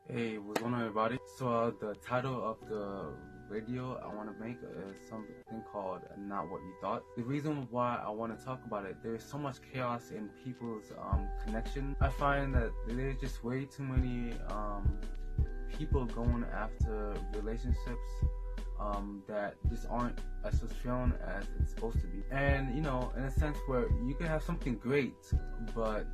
Hey, what's going on, everybody? So the title of the video I want to make is something called Not What You Thought. The reason why I want to talk about it, there's so much chaos in people's connection. I find that there's just way too many people going after relationships that just aren't as fulfilling as it's supposed to be. And you know, in a sense where you could have something great, but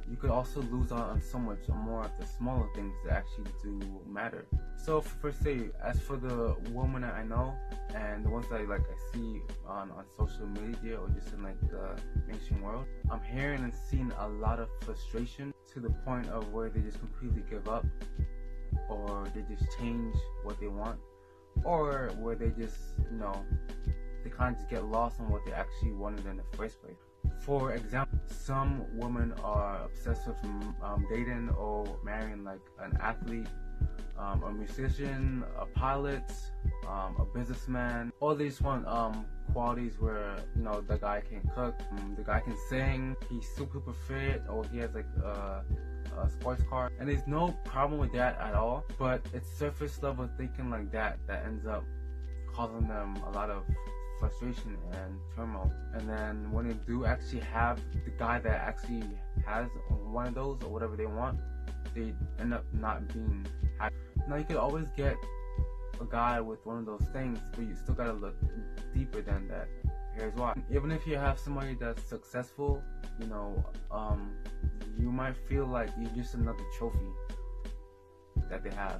you could also lose out on so much more of the smaller things that actually do matter. So for say, as for the women that I know and the ones that I see on social media or just in like the mainstream world, I'm hearing and seeing a lot of frustration to the point of where they just completely give up, or they just change what they want, or where they just, you know, they kind of just get lost on what they actually wanted in the first place. For example, some women are obsessed with dating or marrying like an athlete, a musician, a pilot, a businessman. All these want qualities where, you know, the guy can cook, the guy can sing, he's super fit, or he has like a sports car, and there's no problem with that at all. But it's surface level thinking like that ends up causing them a lot of frustration and turmoil. And then when they do actually have the guy that actually has one of those or whatever they want, they end up not being happy. Now you could always get a guy with one of those things, but you still gotta look deeper than that. Here's why. Even if you have somebody that's successful, you know, you might feel like you're just another trophy that they have,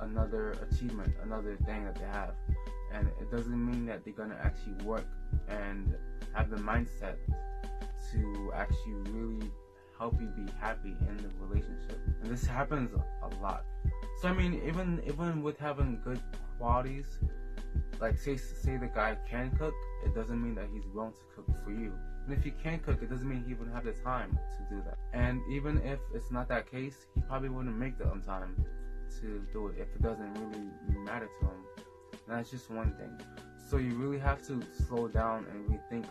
another achievement, another thing that they have. And it doesn't mean that they're gonna actually work and have the mindset to actually really help you be happy in the relationship. And this happens a lot. So I mean, even with having good qualities, like say the guy can cook, it doesn't mean that he's willing to cook for you. And if he can cook, it doesn't mean he wouldn't have the time to do that. And even if it's not that case, he probably wouldn't make the time to do it if it doesn't really matter to him. And that's just one thing. So you really have to slow down and really think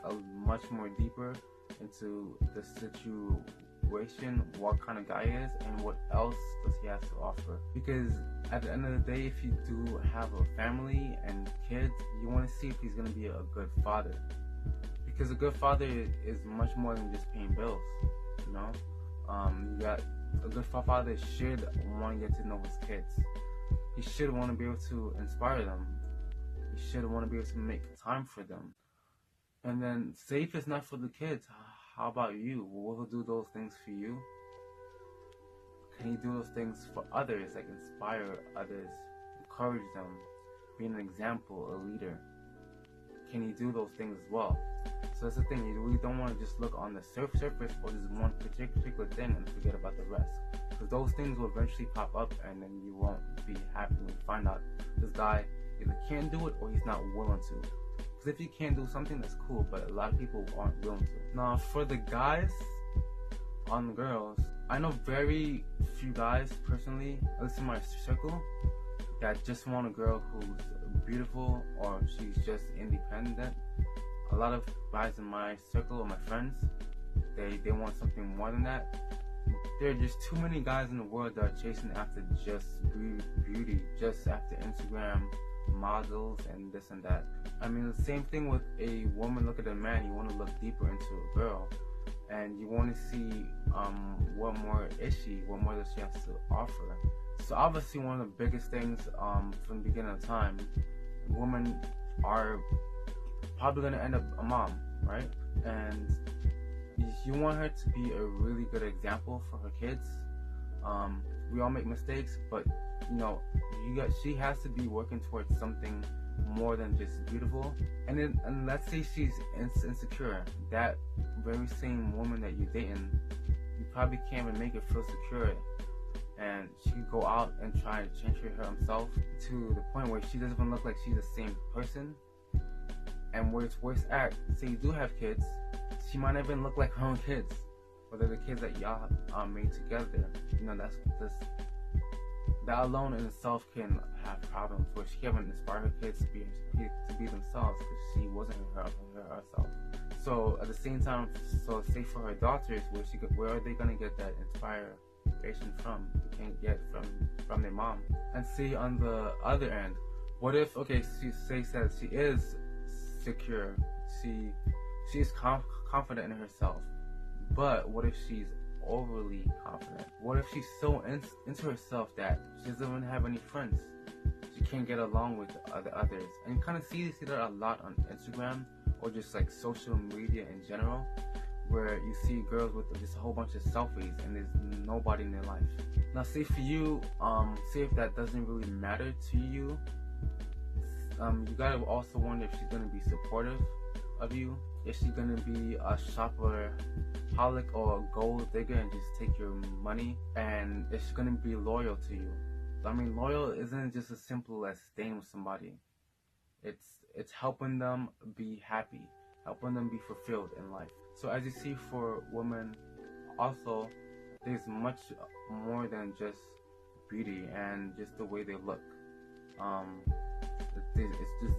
much more deeper into the situation, what kind of guy he is, and what else does he have to offer. Because at the end of the day, if you do have a family and kids, you want to see if he's going to be a good father. Because a good father is much more than just paying bills, you know? You got a good father should want to get to know his kids. He should want to be able to inspire them. He should want to be able to make time for them. And then, say if it's not for the kids, how about you? Will he do those things for you? Can he do those things for others, like inspire others, encourage them, be an example, a leader? Can he do those things as well? So that's the thing, you really don't want to just look on the surface or just one particular thing and forget about the rest. Because those things will eventually pop up, and then you won't be happy when you find out this guy either can't do it or he's not willing to. Because if you can't do something, that's cool, but a lot of people aren't willing to. Now for the guys on the girls, I know very few guys personally, at least in my circle, that just want a girl who's beautiful or she's just independent. A lot of guys in my circle or my friends, they want something more than that. There are just too many guys in the world that are chasing after just beauty, just after Instagram models and this and that. I mean, the same thing with a woman. Look at a man, you want to look deeper into a girl, and you want to see what more is she, what more does she have to offer. So obviously one of the biggest things from the beginning of time, women are probably going to end up a mom, right? And you want her to be a really good example for her kids. We all make mistakes, but you know, she has to be working towards something more than just beautiful. And let's say she's insecure. That very same woman that you're dating, you probably can't even make her feel secure. And she could go out and try to change her herself to the point where she doesn't even look like she's the same person. And where it's worse at, say you do have kids, she might not even look like her own kids, or they're the kids that y'all made together. You know, that alone in itself can have problems where she can't even inspire her kids to be themselves because she wasn't herself. So at the same time, so say for her daughters, where are they gonna get that inspiration from? You can't get from I'm their mom. And see, on the other end, what if, okay, she says that she is secure, she's confident in herself, but what if she's overly confident? What if she's so into herself that she doesn't even have any friends? She can't get along with the others. And you kind of see that a lot on Instagram, or just like social media in general, where you see girls with just a whole bunch of selfies and there's nobody in their life. Now, say for you, say if that doesn't really matter to you, you gotta also wonder if she's gonna be supportive of you. Is she gonna be a shopaholic or a gold digger and just take your money? And is she gonna be loyal to you? I mean, loyal isn't just as simple as staying with somebody. It's helping them be happy, helping them be fulfilled in life. So as you see, for women, also, there's much more than just beauty and just the way they look.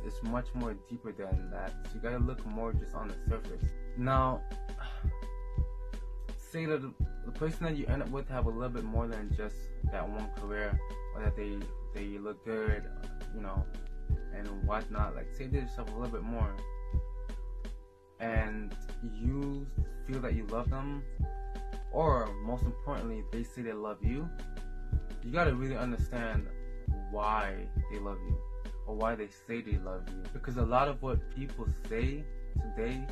It's much more deeper than that. So you gotta look more just on the surface. Now, say that the person that you end up with have a little bit more than just that one career, or that they look good, you know, and whatnot. Like, say they yourself a little bit more, and you feel that you love them, or most importantly, they say they love you. You gotta really understand why they love you, or why they say they love you. Because a lot of what people say today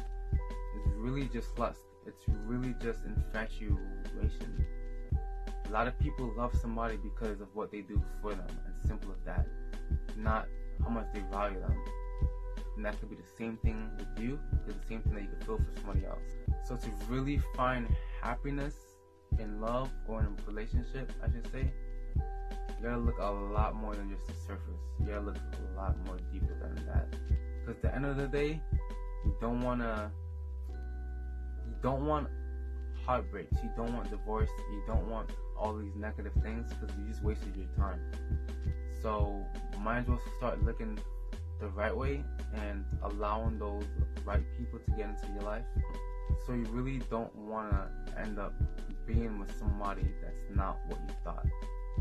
is really just lust. It's really just infatuation. A lot of people love somebody because of what they do for them, as simple as that. Not how much they value them. And that could be the same thing with you, it's the same thing that you could feel for somebody else. So to really find happiness in love, or in a relationship, I should say, you gotta look a lot more than just the surface. You gotta look a lot more deeper than that. Because at the end of the day, you don't want heartbreaks, you don't want divorce, you don't want all these negative things, because you just wasted your time. So might as well start looking the right way and allowing those right people to get into your life. So you really don't want to end up being with somebody that's not what you thought.